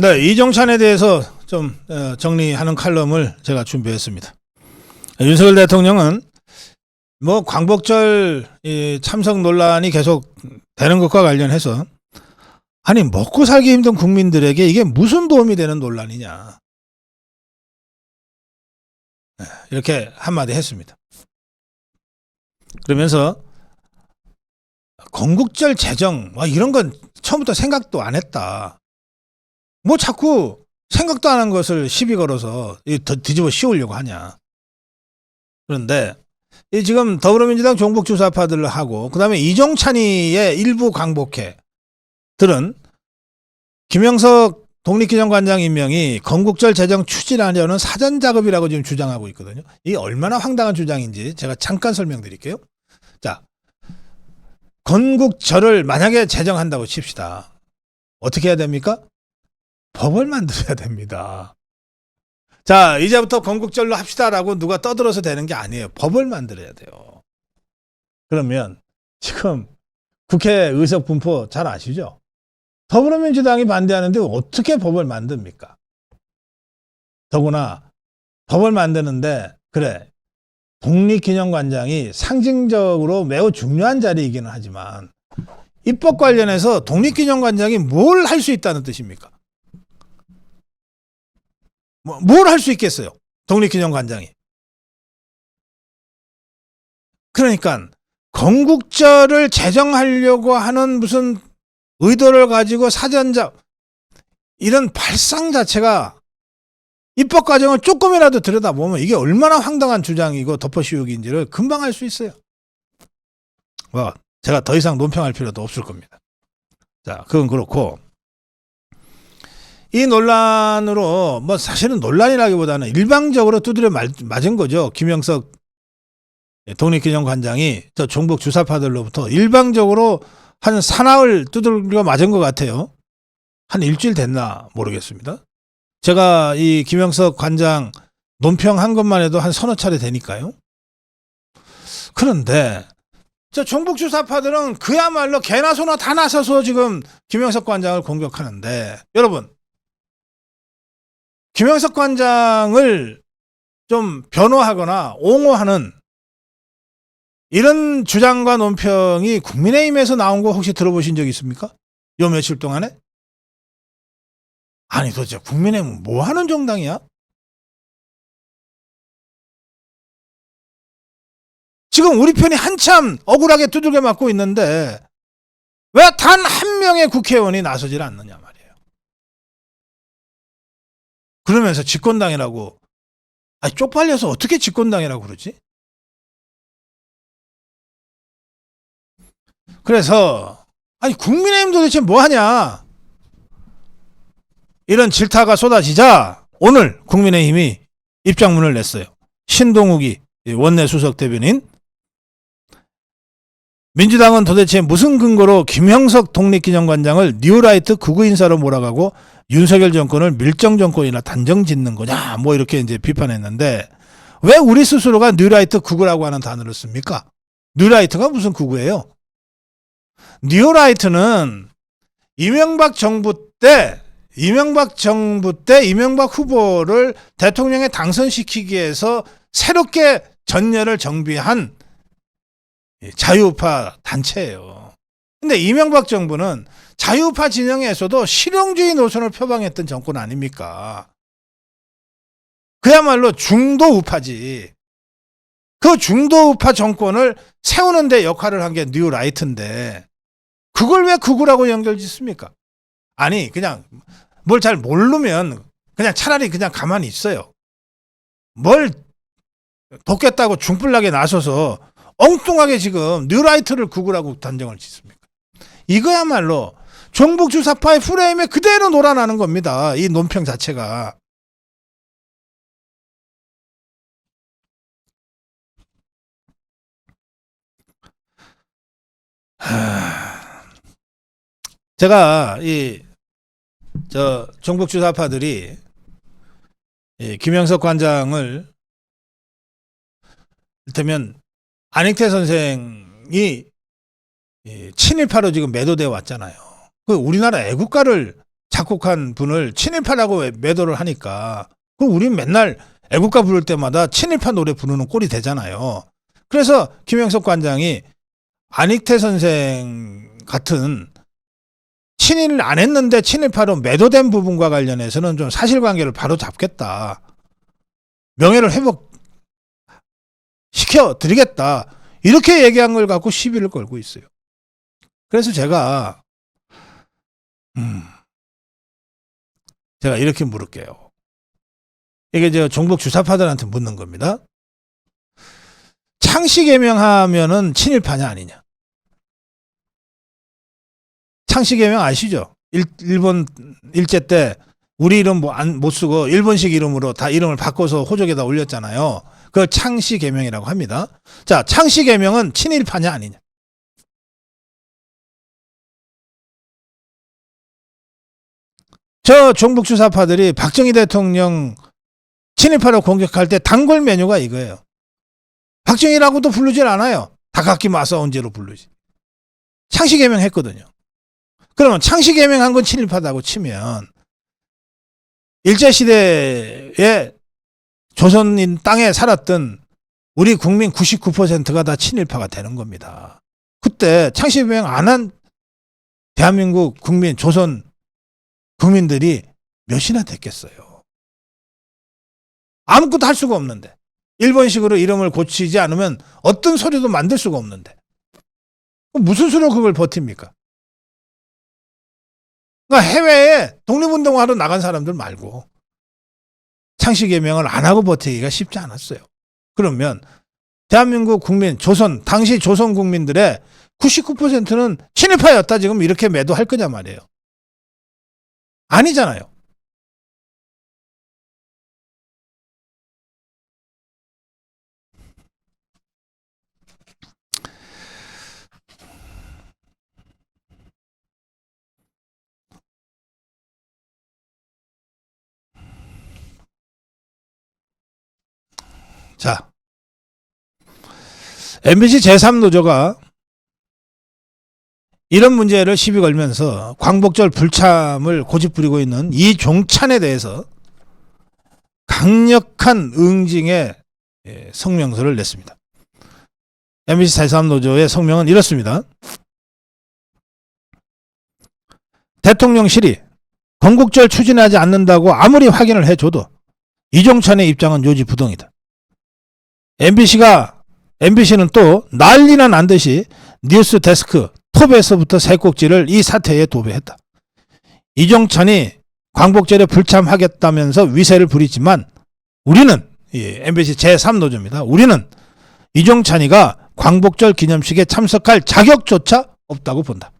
네, 이정찬에 대해서 좀 정리하는 칼럼을 제가 준비했습니다. 윤석열 대통령은 뭐 광복절 참석 논란이 계속 되는 것과 관련해서 아니 먹고 살기 힘든 국민들에게 이게 무슨 도움이 되는 논란이냐 이렇게 한마디 했습니다. 그러면서 건국절 제정 이런 건 처음부터 생각도 안 했다. 뭐 자꾸 생각도 안 한 것을 시비 걸어서 뒤집어 씌우려고 하냐. 그런데 지금 더불어민주당 종북주사파들하고 그다음에 이종찬이의 일부 광복회들은 김영석 독립기념관장 임명이 건국절 제정 추진하려는 사전작업이라고 지금 주장하고 있거든요. 이게 얼마나 황당한 주장인지 제가 잠깐 설명드릴게요. 자, 건국절을 만약에 제정한다고 칩시다. 어떻게 해야 됩니까? 법을 만들어야 됩니다. 자, 이제부터 건국절로 합시다라고 누가 떠들어서 되는 게 아니에요. 법을 만들어야 돼요. 그러면 지금 국회 의석 분포 잘 아시죠? 더불어민주당이 반대하는데 어떻게 법을 만듭니까? 더구나 법을 만드는데 그래 독립기념관장이 상징적으로 매우 중요한 자리이기는 하지만 입법 관련해서 독립기념관장이 뭘 할 수 있다는 뜻입니까? 뭘 할 수 있겠어요? 독립기념관장이. 그러니까 건국절을 제정하려고 하는 무슨 의도를 가지고 사전작 이런 발상 자체가 입법 과정을 조금이라도 들여다보면 이게 얼마나 황당한 주장이고 덮어씌우기인지를 금방 알 수 있어요. 제가 더 이상 논평할 필요도 없을 겁니다. 자, 그건 그렇고 이 논란으로 사실은 논란이라기보다는 일방적으로 두드려 맞은 거죠. 김영석 독립기념관장이 저 종북 주사파들로부터 일방적으로 한 사나흘 두드려 맞은 것 같아요. 한 일주일 됐나 모르겠습니다. 제가 이 김영석 관장 논평한 것만 해도 한 서너 차례 되니까요. 그런데 저 종북 주사파들은 그야말로 개나 소나 다 나서서 지금 김영석 관장을 공격하는데 여러분 김영석 관장을 좀 변호하거나 옹호하는 이런 주장과 논평이 국민의힘에서 나온 거 혹시 들어보신 적 있습니까? 요 며칠 동안에? 아니 도대체 국민의힘은 뭐 하는 정당이야? 지금 우리 편이 한참 억울하게 두들겨 맞고 있는데 왜 단 한 명의 국회의원이 나서질 않느냐 말이에요. 그러면서 집권당이라고 쪽팔려서 어떻게 집권당이라고 그러지? 그래서 국민의힘 도대체 뭐 하냐? 이런 질타가 쏟아지자 오늘 국민의힘이 입장문을 냈어요. 신동욱이 원내 수석 대변인 민주당은 도대체 무슨 근거로 김형석 독립기념관장을 뉴라이트 극우 인사로 몰아가고 윤석열 정권을 밀정 정권이나 단정 짓는 거냐 이렇게 이제 비판했는데 왜 우리 스스로가 뉴라이트 극우라고 하는 단어를 씁니까? 뉴라이트가 무슨 극우예요? 뉴라이트는 이명박 정부 때 이명박 후보를 대통령에 당선시키기 위해서 새롭게 전열을 정비한 자유우파 단체예요. 근데 이명박 정부는 자유우파 진영에서도 실용주의 노선을 표방했던 정권 아닙니까? 그야말로 중도우파지. 그 중도우파 정권을 세우는 데 역할을 한 게 뉴라이트인데 그걸 왜 극우라고 연결짓습니까? 아니 그냥 뭘 잘 모르면 그냥 차라리 그냥 가만히 있어요. 뭘 돕겠다고 중불나게 나서서 엉뚱하게 지금 뉴라이트를 극우라고 단정을 짓습니까? 이거야말로 종북주사파의 프레임에 그대로 놀아나는 겁니다. 이 논평 자체가. 제가 종북주사파들이 김영석 관장을 이를테면 안익태 선생이 친일파로 지금 매도되어 왔잖아요. 그 우리나라 애국가를 작곡한 분을 친일파라고 매도를 하니까 그럼 우린 맨날 애국가 부를 때마다 친일파 노래 부르는 꼴이 되잖아요. 그래서 김영석 관장이 안익태 선생 같은 친일을 안 했는데 친일파로 매도된 부분과 관련해서는 좀 사실관계를 바로 잡겠다. 명예를 회복시켜드리겠다. 이렇게 얘기한 걸 갖고 시비를 걸고 있어요. 그래서 제가 이렇게 물을게요. 이게 저 종북 주사파들한테 묻는 겁니다. 창씨 개명하면은 친일파냐 아니냐? 창씨 개명 아시죠? 일본 일제 때 우리 이름 못 쓰고 일본식 이름으로 다 이름을 바꿔서 호적에다 올렸잖아요. 그걸 창씨 개명이라고 합니다. 자, 창씨 개명은 친일파냐 아니냐? 저 종북 주사파들이 박정희 대통령 친일파로 공격할 때 단골 메뉴가 이거예요. 박정희라고도 부르질 않아요. 다각기 마사온제로 부르지. 창씨 개명했거든요. 그러면 창씨 개명한 건 친일파다고 치면 일제시대에 조선인 땅에 살았던 우리 국민 99%가 다 친일파가 되는 겁니다. 그때 창씨 개명 안 한 대한민국 국민, 조선 국민들이 몇이나 됐겠어요. 아무것도 할 수가 없는데. 일본식으로 이름을 고치지 않으면 어떤 소리도 만들 수가 없는데. 무슨 수로 그걸 버팁니까? 그러니까 해외에 독립운동하러 나간 사람들 말고 창씨 개명을 안 하고 버티기가 쉽지 않았어요. 그러면 대한민국 국민, 당시 조선 국민들의 99%는 친일파였다 지금 이렇게 매도할 거냐 말이에요. 아니잖아요. 자, MBC 제3노조가 이런 문제를 시비 걸면서 광복절 불참을 고집부리고 있는 이종찬에 대해서 강력한 응징의 성명서를 냈습니다. MBC 제3노조의 성명은 이렇습니다. 대통령실이 건국절 추진하지 않는다고 아무리 확인을 해줘도 이종찬의 입장은 요지부동이다. MBC는 또 난리나 난 듯이 뉴스 데스크 톱에서부터 새 꼭지를 이 사태에 도배했다. 이종찬이 광복절에 불참하겠다면서 위세를 부리지만 우리는 MBC 제3노조입니다. 우리는 이종찬이가 광복절 기념식에 참석할 자격조차 없다고 본다.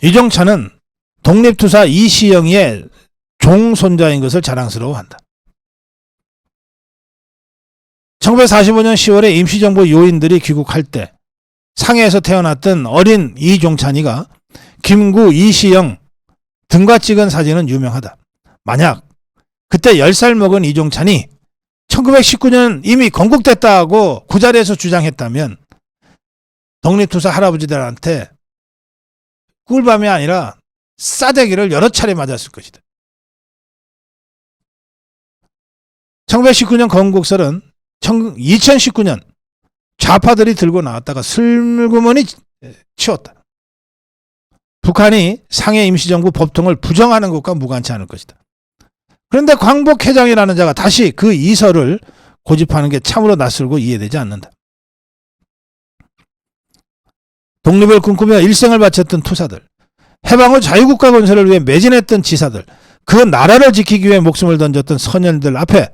이종찬은 독립투사 이시영이의 종손자인 것을 자랑스러워한다. 1945년 10월에 임시정부 요인들이 귀국할 때 상해에서 태어났던 어린 이종찬이가 김구 이시영 등과 찍은 사진은 유명하다. 만약 그때 10살 먹은 이종찬이 1919년 이미 건국됐다고 그 자리에서 주장했다면 독립투사 할아버지들한테 꿀밤이 아니라 싸대기를 여러 차례 맞았을 것이다. 1919년 건국설은 2019년 좌파들이 들고 나왔다가 슬그머니 치웠다. 북한이 상해 임시정부 법통을 부정하는 것과 무관치 않을 것이다. 그런데 광복회장이라는 자가 다시 그 이설을 고집하는 게 참으로 낯설고 이해되지 않는다. 독립을 꿈꾸며 일생을 바쳤던 투사들, 해방 후 자유국가 건설을 위해 매진했던 지사들, 그 나라를 지키기 위해 목숨을 던졌던 선열들 앞에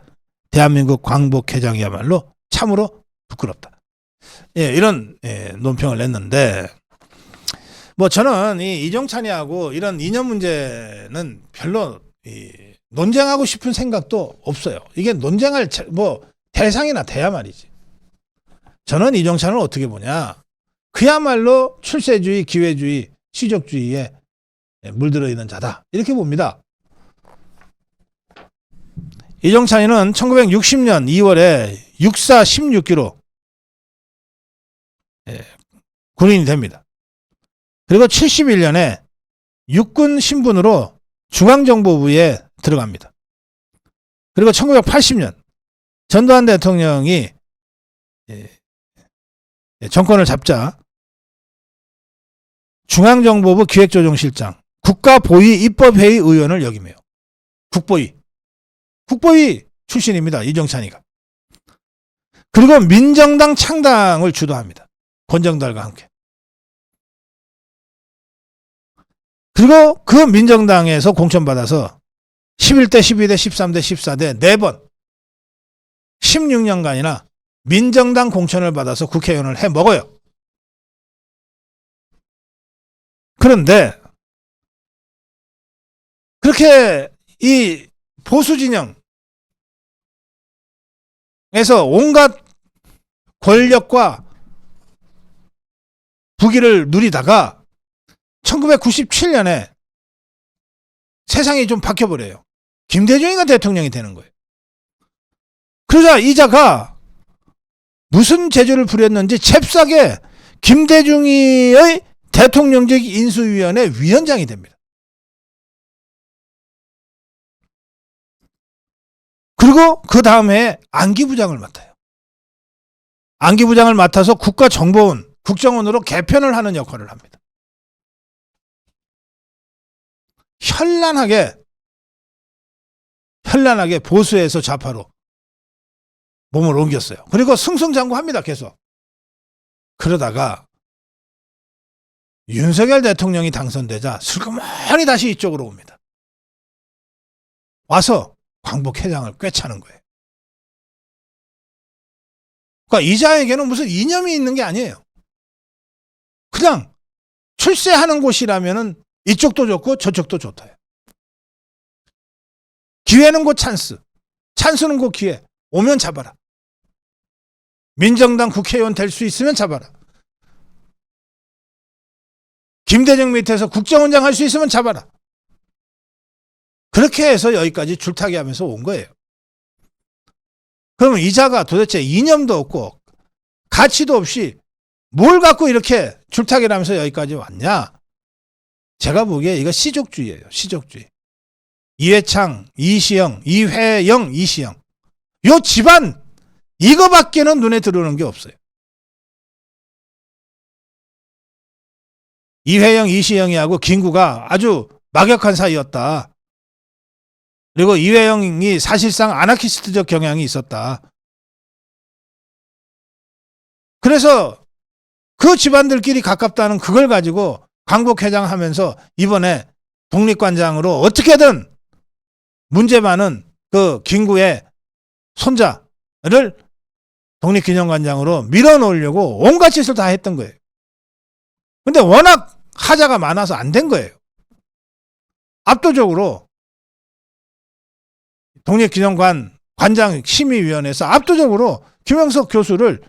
대한민국 광복회장이야말로 참으로 부끄럽다. 이런 논평을 냈는데 저는 이종찬이하고 이런 이념 문제는 별로 논쟁하고 싶은 생각도 없어요. 이게 논쟁할 대상이나 돼야 말이지. 저는 이종찬을 어떻게 보냐. 그야말로 출세주의, 기회주의, 시족주의에 물들어 있는 자다. 이렇게 봅니다. 이종찬이는 1960년 2월에 육사 16기로 군인이 됩니다. 그리고 71년에 육군 신분으로 중앙정보부에 들어갑니다. 그리고 1980년 전두환 대통령이 정권을 잡자 중앙정보부 기획조정실장, 국가보위 입법회의 의원을 역임해요. 국보위 출신입니다. 이정찬이가. 그리고 민정당 창당을 주도합니다. 권정달과 함께. 그리고 그 민정당에서 공천받아서 11대, 12대, 13대, 14대 4번 16년간이나 민정당 공천을 받아서 국회의원을 해 먹어요. 그런데 그렇게 이 보수 진영에서 온갖 권력과 부귀를 누리다가 1997년에 세상이 좀 바뀌어버려요. 김대중이가 대통령이 되는 거예요. 그러자 이자가 무슨 재주를 부렸는지 잽싸게 김대중이의 대통령직 인수위원회 위원장이 됩니다. 그리고 그 다음에 안기부장을 맡아요. 안기부장을 맡아서 국가정보원, 국정원으로 개편을 하는 역할을 합니다. 현란하게 보수에서 좌파로 몸을 옮겼어요. 그리고 승승장구합니다. 계속. 그러다가 윤석열 대통령이 당선되자 슬그머니 다시 이쪽으로 옵니다. 와서 광복회장을 꿰차는 거예요. 그러니까 이자에게는 무슨 이념이 있는 게 아니에요. 그냥 출세하는 곳이라면은 이쪽도 좋고 저쪽도 좋다. 기회는 곧 찬스. 찬스는 곧 기회. 오면 잡아라. 민정당 국회의원 될 수 있으면 잡아라. 김대중 밑에서 국정원장 할 수 있으면 잡아라. 그렇게 해서 여기까지 줄타기 하면서 온 거예요. 그러면 이자가 도대체 이념도 없고 가치도 없이 뭘 갖고 이렇게 줄타기를 하면서 여기까지 왔냐? 제가 보기에 이거 시족주의예요. 시족주의. 이회창, 이시영, 이회영, 이시영. 요 집안 이거밖에는 눈에 들어오는 게 없어요. 이회영, 이시영이하고 김구가 아주 막역한 사이였다. 그리고 이회영이 사실상 아나키스트적 경향이 있었다. 그래서 그 집안들끼리 가깝다는 그걸 가지고 광복회장 하면서 이번에 독립관장으로 어떻게든 문제 많은 그 김구의 손자를 독립기념관장으로 밀어놓으려고 온갖 짓을 다 했던 거예요. 근데 워낙 하자가 많아서 안 된 거예요. 압도적으로 독립기념관 관장 심의위원회에서 압도적으로 김영석 교수를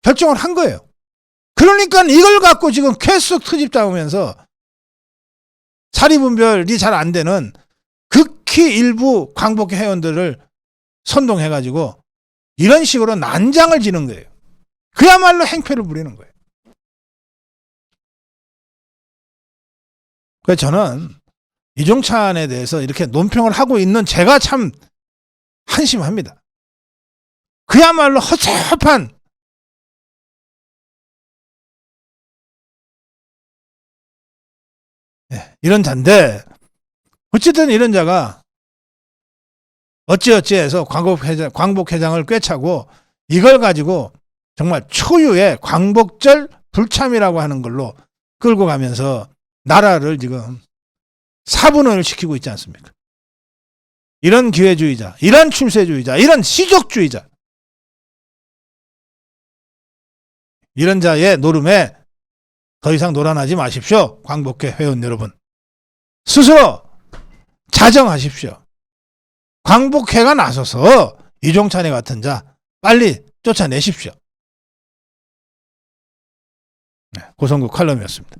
결정을 한 거예요. 그러니까 이걸 갖고 지금 계속 트집 잡으면서 사리분별이 잘 안 되는 극히 일부 광복회 회원들을 선동해가지고 이런 식으로 난장을 지는 거예요. 그야말로 행패를 부리는 거예요. 그래서 저는 이종찬에 대해서 이렇게 논평을 하고 있는 제가 참 한심합니다. 그야말로 허접한 이런 자인데 어쨌든 이런 자가 어찌어찌해서 광복회장을 꿰차고 이걸 가지고 정말 초유의 광복절 불참이라고 하는 걸로 끌고 가면서 나라를 지금 사분을 시키고 있지 않습니까? 이런 기회주의자, 이런 출세주의자, 이런 시족주의자, 이런 자의 노름에 더 이상 놀아나지 마십시오. 광복회 회원 여러분. 스스로 자정하십시오. 광복회가 나서서 이종찬이 같은 자 빨리 쫓아내십시오. 고성국 칼럼이었습니다.